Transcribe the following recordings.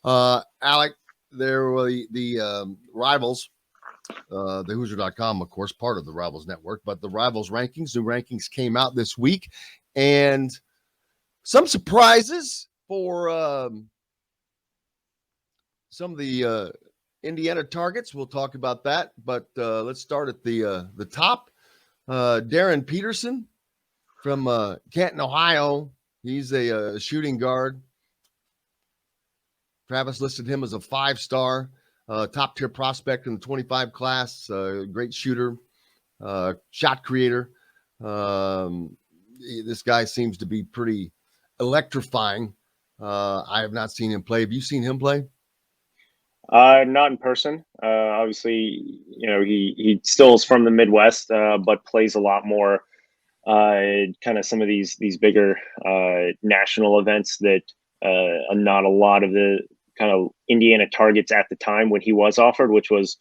Alec, there were the Rivals, the Hoosier.com, of course, part of the Rivals Network, but the Rivals rankings, new rankings came out this week, and some surprises for some of the Indiana targets. We'll talk about that, but let's start at the top. Darren Peterson from Canton, Ohio. He's a shooting guard. Travis listed him as a 5-star, top-tier prospect in the 25 class, great shooter, shot creator. This guy seems to be pretty electrifying. I have not seen him play. Have you seen him play? Not in person. Obviously, he still is from the Midwest, but plays a lot more kind of some of these bigger national events that not a lot of the kind of Indiana targets at the time when he was offered, which was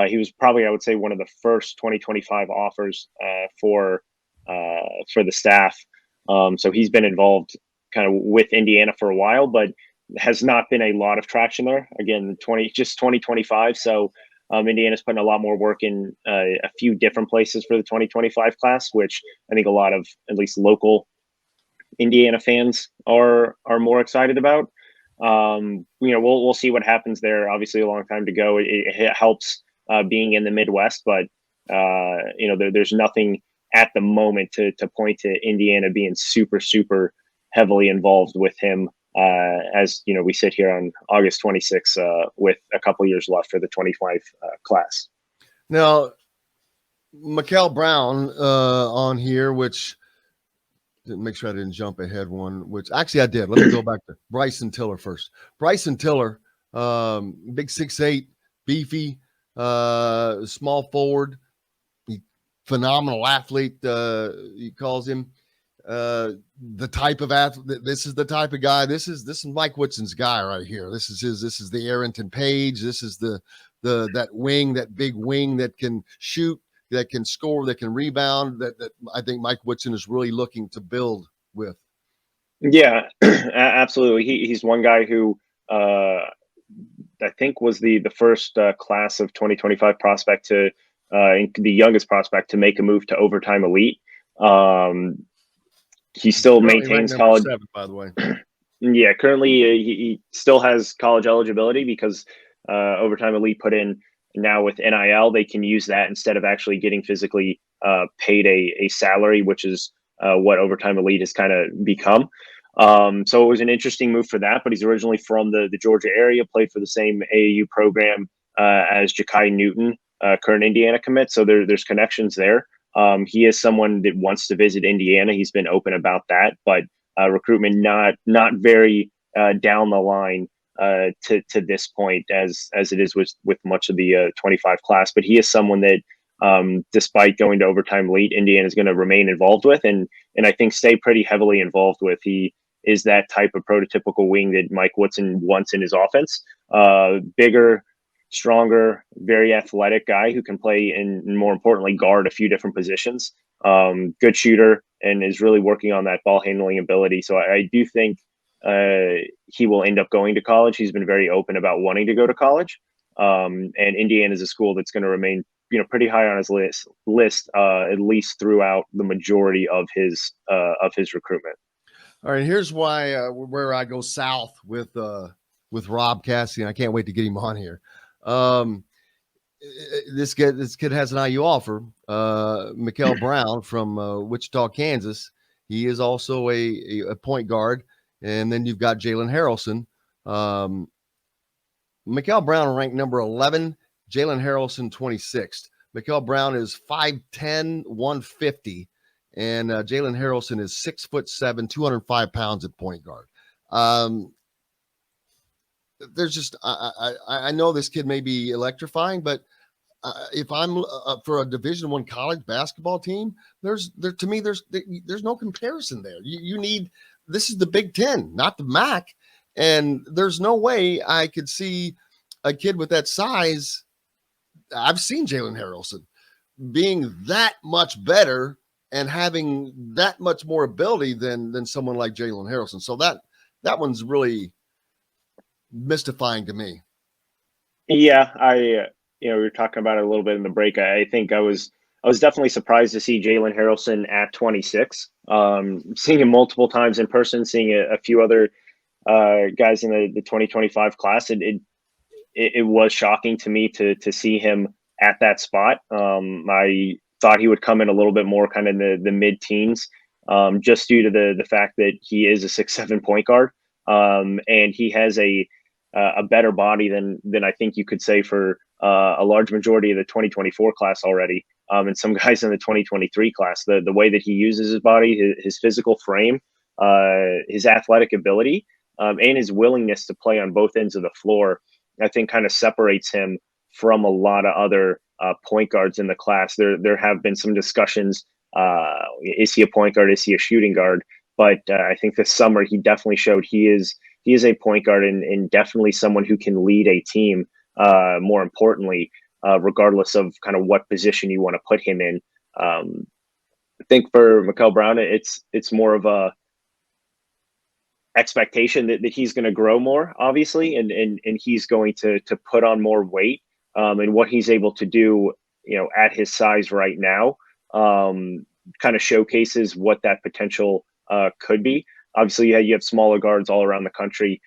he was probably, I would say, one of the first 2025 offers for the staff. So he's been involved kind of with Indiana for a while, but has not been a lot of traction there. Again, 2025. So Indiana's putting a lot more work in a few different places for the 2025 class, which I think a lot of at least local Indiana fans are more excited about. We'll see what happens there. Obviously, a long time to go. It helps being in the Midwest, but there's nothing at the moment to point to Indiana being super heavily involved with him. As we sit here on August 26th with a couple years left for the 25 class. Now, Mikhail Brown on here, which didn't make sure I didn't jump ahead one, which actually I did. Let me go back to Bryson Tiller first. Bryson Tiller, big 6'8", beefy, small forward, phenomenal athlete. He calls him. The type of athlete, this is the type of guy. This is Mike Woodson's guy right here. This is the Arrington Page. This is that wing, that big wing that can shoot, that can score, that can rebound, that I think Mike Woodson is really looking to build with. Yeah, absolutely. He's one guy who I think was the first class of 2025 prospect to the youngest prospect to make a move to overtime elite. He still maintains college. 7, by the way. Yeah, currently he still has college eligibility because Overtime Elite put in now with NIL, they can use that instead of actually getting physically paid a salary, which is what Overtime Elite has kind of become. So it was an interesting move for that, but he's originally from the Georgia area, played for the same AAU program as Ja'Kai Newton, current Indiana commit. So there's connections there. He is someone that wants to visit Indiana. He's been open about that, but recruitment not very down the line to this point as it is with much of the 25 class. But he is someone that, despite going to Overtime Elite, Indiana is going to remain involved with, and I think stay pretty heavily involved with. He is that type of prototypical wing that Mike Woodson wants in his offense. Bigger, stronger, very athletic guy who can play and more importantly guard a few different positions. Good shooter and is really working on that ball handling ability. So I do think he will end up going to college. He's been very open about wanting to go to college. And Indiana is a school that's going to remain pretty high on his list at least throughout the majority of his recruitment. All right, here's where I go south with Rob Cassidy, and I can't wait to get him on here. This kid has an IU offer. Mikhail Brown from Wichita, Kansas. He is also a point guard. And then you've got Jalen Haralson. Mikhail Brown ranked number 11. Jalen Haralson 26th. Mikhail Brown is 5'10", 150. And Jalen Haralson is 6'7", 205 pounds at point guard. There's just I know this kid may be electrifying, but if I'm for a Division I college basketball team, there's no comparison there. You need, this is the Big Ten, not the MAC, and there's no way I could see a kid with that size. I've seen Jalen Haralson being that much better and having that much more ability than someone like Jalen Haralson. So that one's really mystifying to me. Yeah, we were talking about it a little bit in the break. I think I was definitely surprised to see Jalen Haralson at 26. Seeing him multiple times in person, seeing a few other guys in the 2025 class, it was shocking to me to see him at that spot. I thought he would come in a little bit more kind of the mid teens, just due to the fact that he is a 6'7" point guard, and he has a better body than I think you could say for a large majority of the 2024 class already, and some guys in the 2023 class. The way that he uses his body, his physical frame, his athletic ability, and his willingness to play on both ends of the floor, I think kind of separates him from a lot of other point guards in the class. There have been some discussions. Is he a point guard? Is he a shooting guard? But I think this summer he definitely showed he is a point guard, and definitely someone who can lead a team. More importantly, regardless of kind of what position you want to put him in. I think for Mikhail Brown, it's more of a expectation that he's going to grow more, obviously, and he's going to put on more weight, and what he's able to do, at his size right now, kind of showcases what that potential could be. Obviously, yeah, you have smaller guards all around the country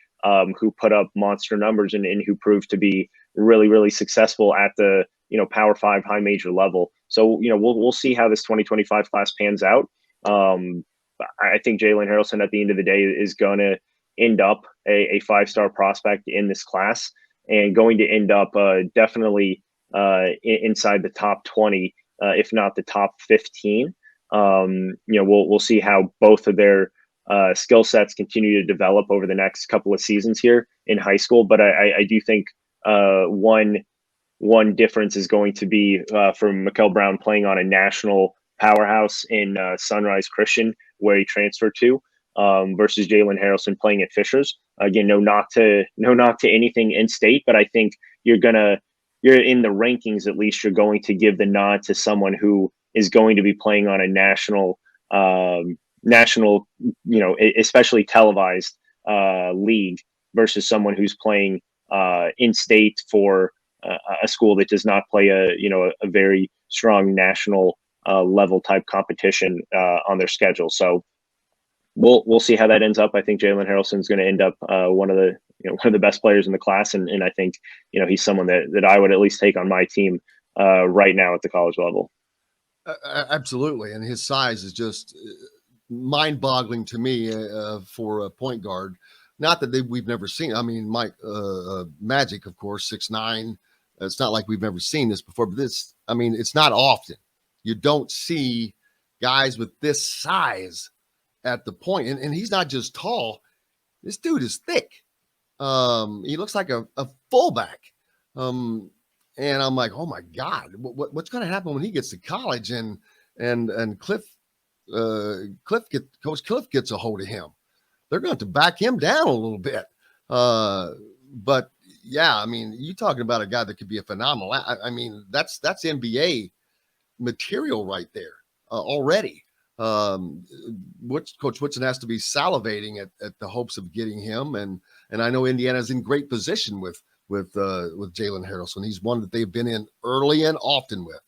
who put up monster numbers and who prove to be really, really successful at the Power 5 high major level. So we'll see how this 2025 class pans out. I think Jalen Haralson at the end of the day is going to end up a 5-star prospect in this class, and going to end up definitely inside the top 20, if not the top 15. We'll see how both of their skill sets continue to develop over the next couple of seasons here in high school. But I do think one difference is going to be from Mikhail Brown playing on a national powerhouse in Sunrise Christian, where he transferred to, versus Jalen Haralson playing at Fishers. Again, no knock to anything in state, but I think you're in the rankings, at least you're going to give the nod to someone who is going to be playing on a national, especially televised league, versus someone who's playing in state for a school that does not play a very strong national level type competition on their schedule. So we'll see how that ends up. I think Jalen Haralson is going to end up one of the best players in the class, and I think he's someone that I would at least take on my team right now at the college level. Absolutely, and his size is just mind-boggling to me for a point guard. Not that we've never seen. I mean, Magic, of course, 6'9". It's not like we've never seen this before, but it's not often. You don't see guys with this size at the point. And he's not just tall. This dude is thick. He looks like a fullback. And I'm like, oh my God, what's going to happen when he gets to college and Coach Cliff gets a hold of him? They're going to have to back him down a little bit. But yeah, I mean, you talking about a guy that could be a phenomenal. I mean, that's NBA material right there already. Coach Woodson has to be salivating at the hopes of getting him, and I know Indiana's in great position with Jalen Haralson. He's one that they've been in early and often with.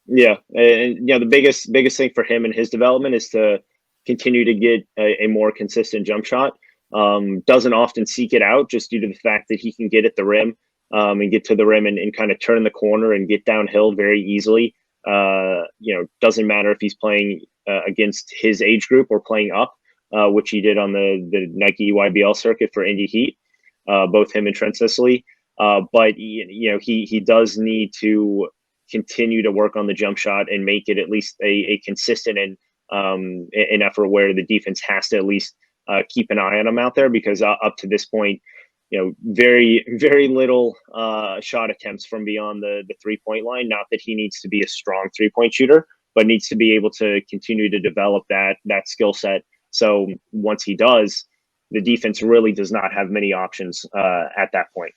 Yeah, and the biggest thing for him in his development is to continue to get a more consistent jump shot. Doesn't often seek it out, just due to the fact that he can get at the rim and get to the rim and kind of turn the corner and get downhill very easily. Doesn't matter if he's playing against his age group or playing up, which he did on the Nike YBL circuit for Indy Heat, both him and Trent Sisley. But he does need to continue to work on the jump shot and make it at least a consistent and an effort where the defense has to at least keep an eye on him out there, because up to this point, very, very little shot attempts from beyond the 3-point line. Not that he needs to be a strong 3-point shooter, but needs to be able to continue to develop that skill set. So once he does, the defense really does not have many options at that point.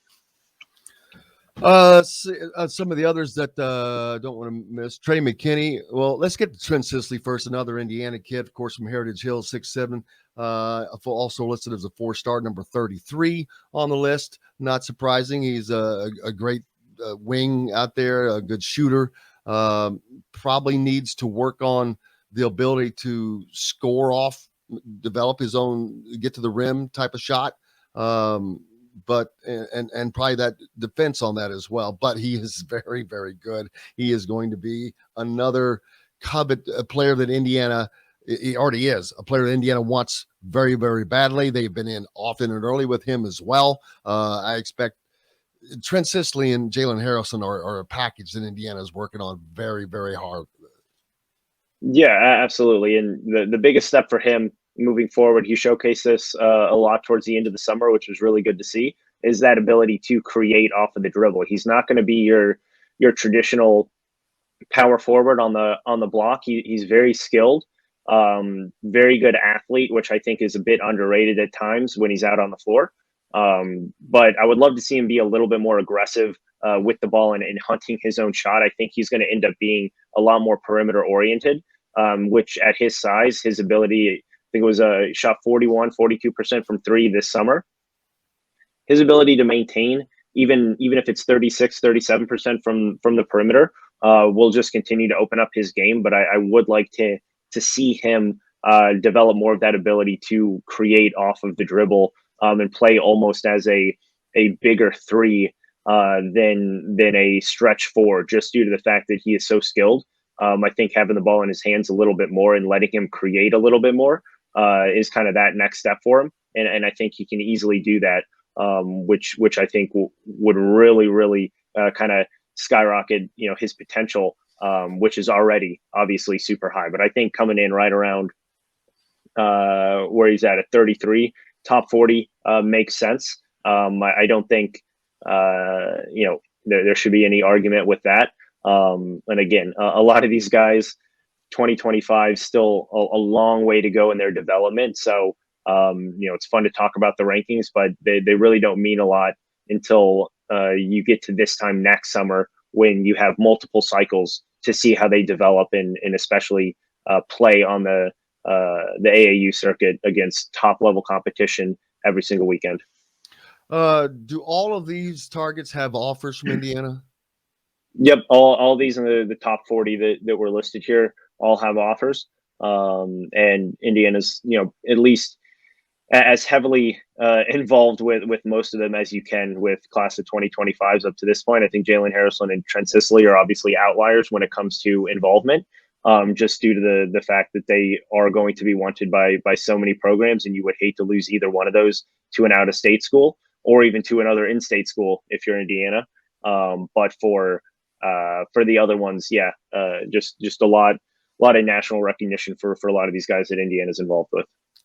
Some of the others that don't want to miss. Trey McKinney. Well, let's get to Trent Sisley first. Another Indiana kid, of course, from Heritage Hill, 6'7". Also listed as a 4-star, number 33 on the list. Not surprising. He's a great wing out there, a good shooter. Probably needs to work on the ability to score off, develop his own, get to the rim type of shot. But probably that defense on that as well. But he is very, very good. He is going to be another player that Indiana, he already is a player that Indiana wants very, very badly. They've been in often and early with him as well. I expect Trent Sisley and Jalen Haralson are a package that Indiana is working on very, very hard. Yeah, absolutely. And the biggest step for him moving forward, he showcased this a lot towards the end of the summer, which was really good to see, is that ability to create off of the dribble. He's not going to be your traditional power forward on the block. He's very skilled, very good athlete, which I think is a bit underrated at times when he's out on the floor. But I would love to see him be a little bit more aggressive with the ball and hunting his own shot. I think he's going to end up being a lot more perimeter oriented, which at his size, his ability, I think it was shot 42% from three this summer. His ability to maintain, even if it's 37% from the perimeter, will just continue to open up his game. But I would like to see him develop more of that ability to create off of the dribble and play almost as a bigger three than a stretch four, just due to the fact that he is so skilled. I think having the ball in his hands a little bit more and letting him create a little bit more is kind of that next step for him. And I think he can easily do that, which I think would really kind of skyrocket, his potential, which is already obviously super high. But I think coming in right around where he's at 33, top 40 makes sense. I don't think there should be any argument with that. And again, a lot of these guys, 2025, still a long way to go in their development. So it's fun to talk about the rankings, but they really don't mean a lot until you get to this time next summer, when you have multiple cycles to see how they develop and especially play on the AAU circuit against top level competition every single weekend. Do all of these targets have offers from Indiana? Yep, all these in the top 40 that were listed here all have offers, and Indiana's at least as heavily involved with most of them as you can with class of 2025s up to this point. I think Jalen Haralson and Trent Sisley are obviously outliers when it comes to involvement, just due to the fact that they are going to be wanted by so many programs, and you would hate to lose either one of those to an out-of-state school or even to another in-state school if you're Indiana. But for the other ones, just a lot of national recognition for a lot of these guys that Indiana's involved with.